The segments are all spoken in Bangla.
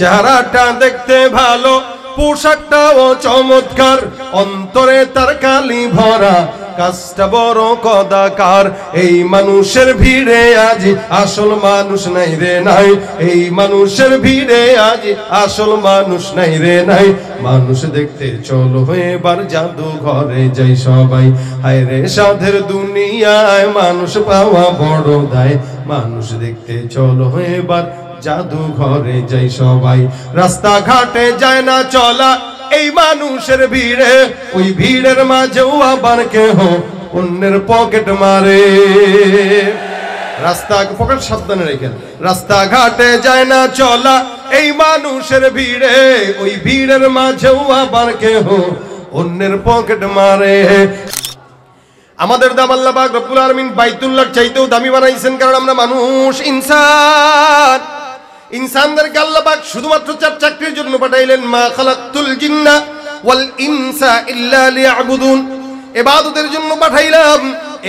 চেহারাটা দেখতে ভালো, পোশাকটাও চমৎকার, অন্তরে তার কালি ভরা, কাজটা বড় কদাকার। এই মানুষের ভিড়ে আজ আসল মানুষ নাই রে নাই, এই মানুষের ভিড়ে আজ আসল মানুষ নাই রে নাই। মানুষ দেখতে চলো এবার জাদু ঘরে যাই সবাই, হায় রে সাধের দুনিয়ায় মানুষ পাওয়া বড় দায়। মানুষ দেখতে চলো এবার জাদু ঘরে যাই সবাই। রাস্তাঘাটে যায় না চলা এই মানুষের ভিড়ে, ওই ভিড়ের মাঝেও আবার কেহ অন্যের পকেট মারে। রাস্তা পকেট সাবধানে রেখেন। রাস্তাঘাটে যায় না চলা এই মানুষের ভিড়ে, ওই ভিড়ের মাঝেও আবার কেহ অন্যের পকেট মারে। আমাদের দাম আল্লাহ পাক রব্বুল আলামিন বাইতুল্লাহর চাইতেও দামি বানাইছেন, কারণ আমরা মানুষ, ইনসান। ইনসানদেরকে আল্লাহ পাক শুধুমাত্র 4 চাকরির জন্য পাঠাইলেন। মা খালাকতুল জিন্না ওয়াল ইনসা ইল্লা লিয়াবুদুন, ইবাদতের জন্য পাঠাইলাম।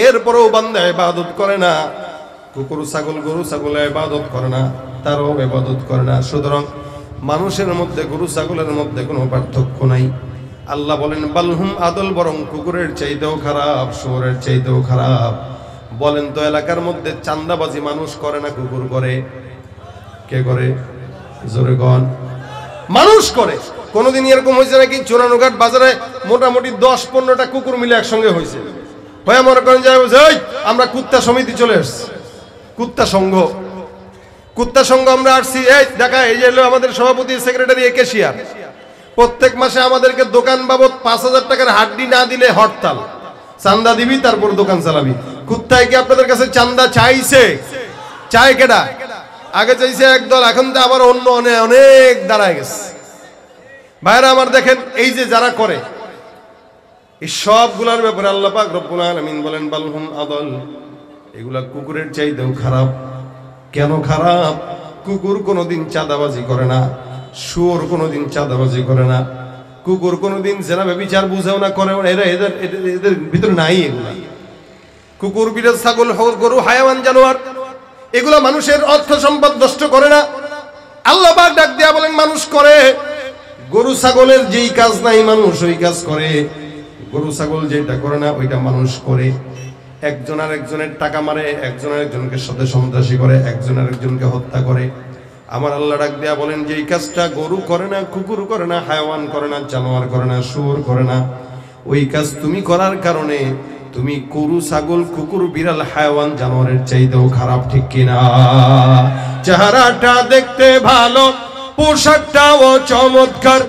এরপরেও বান্দা ইবাদত করে না। কুকুর ছাগল গরু ছাগল ইবাদত করে না, তারও ইবাদত করে না। সুতরাং মানুষের মধ্যে গরু ছাগলের মধ্যে কোনো পার্থক্য নাই। আল্লাহ বলেন বালহুম আদল, বরং কুকুরের চাইতেও খারাপ, শুয়োরের চাইতেও খারাপ। বলেন তো এলাকার মধ্যে চাঁদাবাজি মানুষ করে না কুকুর করে? কে করে? জোরে গন। মানুষ করে। কোনদিন এরকম হয়েছে নাকি চোরানুঘাট বাজারে মোটামুটি 10-15টা কুকুর মিলে একসঙ্গে হয়েছে? হয়ে মনে করেন যে আমরা কুত্তা সমিতি চলে এসছি, কুত্তা সংঘ, কুত্তা সংঘ আমরা আসছি। এই দেখা, এই যে আমাদের সভাপতি, সেক্রেটারি, ক্যাশিয়ার, প্রত্যেক মাসে আমাদেরকে দোকান বাবদ 5000 টাকার হাড্ডি না দিলে হরতাল। চান্দা দিবি তারপর দোকান চালাবি। কুত্তায় কি আপনাদের কাছে চান্দা চাইছে? চায় কেডা? আগে চাইছে একদল, এখন তো আবার অন্য অনেক দাঁড়ায় গেছে। ভাইরা আমার দেখেন, এই যে যারা করে এই সবগুলার ব্যাপারে আল্লাহ পাক রব্বুল আলামিন বলেন বালহুম আদল, এগুলা কুকুরের চাইতেও খারাপ। কেন খারাপ? কুকুর কোনোদিন চাঁদাবাজি করে না, শুয়োর কোনোদিন চাঁদাবাজি করে না, কুকুর কোনোদিন জেনা ব্যভিচার বুঝেও না, করে না। এদের ভিতরে নাই এগুলা। কুকুর, বিড়াল, ছাগল, গরু, হায়াওয়ান, জানোয়ার, এগুলা মানুষের অর্থ সম্পদ নষ্ট করে না। আল্লাহ পাক ডাক দিয়া বলেন মানুষ করে। গরু ছাগলের যেই কাজ নাই মানুষ ওই কাজ করে, গরু ছাগল যেটা করে না ওইটা মানুষ করে। একজন আর একজনের টাকা মারে, একজন আর একজনকে সাথে সন্ত্রাসী করে, একজন আর একজনকে হত্যা করে। আমার আল্লাহ ডাক দিয়া বলেন যে এই কাজটা গরু করে না, কুকুর করে না, হায়াওয়ান করে না, জানোয়ার করে না, শুয়োর করে না, ওই কাজ তুমি করার কারণে তুমি গরু ছাগল কুকুর বিড়াল হায়াওয়ান জানোয়ারের চাইতেও খারাপ, ঠিক কিনা? চেহারাটা দেখতে ভালো, পোশাকটাও চমৎকার,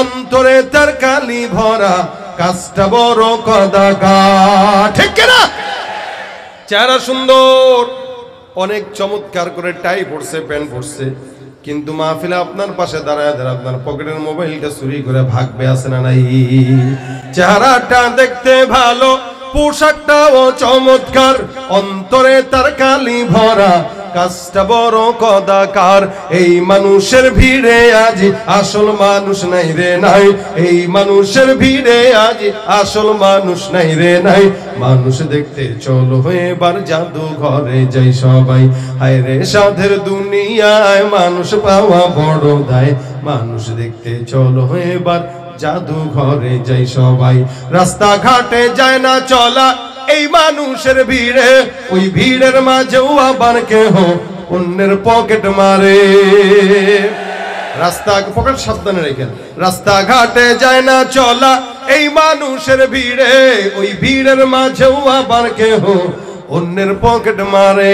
অন্তরে তার কালি ভরা, কাজটা বড় কদাকার, ঠিক কিনা? চেহারা সুন্দর, অনেক চমৎকার করে টাই পরছে, প্যান্ট পরছে, কিন্তু মাহফিলে আপনার পাশে দাঁড়ায় দাঁড়ায় আপনার পকেটের মোবাইলটা চুরি করে ভাগবে, আছে না নাই? চেহারাটা দেখতে ভালো, পোশাকটাও চমৎকার, অন্তরে তার কালি ভরা, কাজটা বড় কদাকার। এই মানুষের ভিড়ে আজ আসল মানুষ নাই রে নাই, এই মানুষের ভিড়ে আজ আসল মানুষ নাই রে নাই। মানুষ দেখতে চলো এবার জাদু ঘরে যাই সবাই, হায় রে সাধের দুনিয়ায় মানুষ পাওয়া বড় দায়। মানুষ দেখতে চলো এবার জাদু ঘরে যাই সবাই। রাস্তাঘাটে যায় না চলা এই মানুষের ভিড়ে, ওই ভিড়ের মাঝেও আবার কেহ অন্যের পকেট মারে। রাস্তা পকেট সাবধানে রেখেন। রাস্তাঘাটে যায় না চলা এই মানুষের ভিড়ে, ওই ভিড়ের মাঝেও আবার কেহ অন্যের পকেট মারে।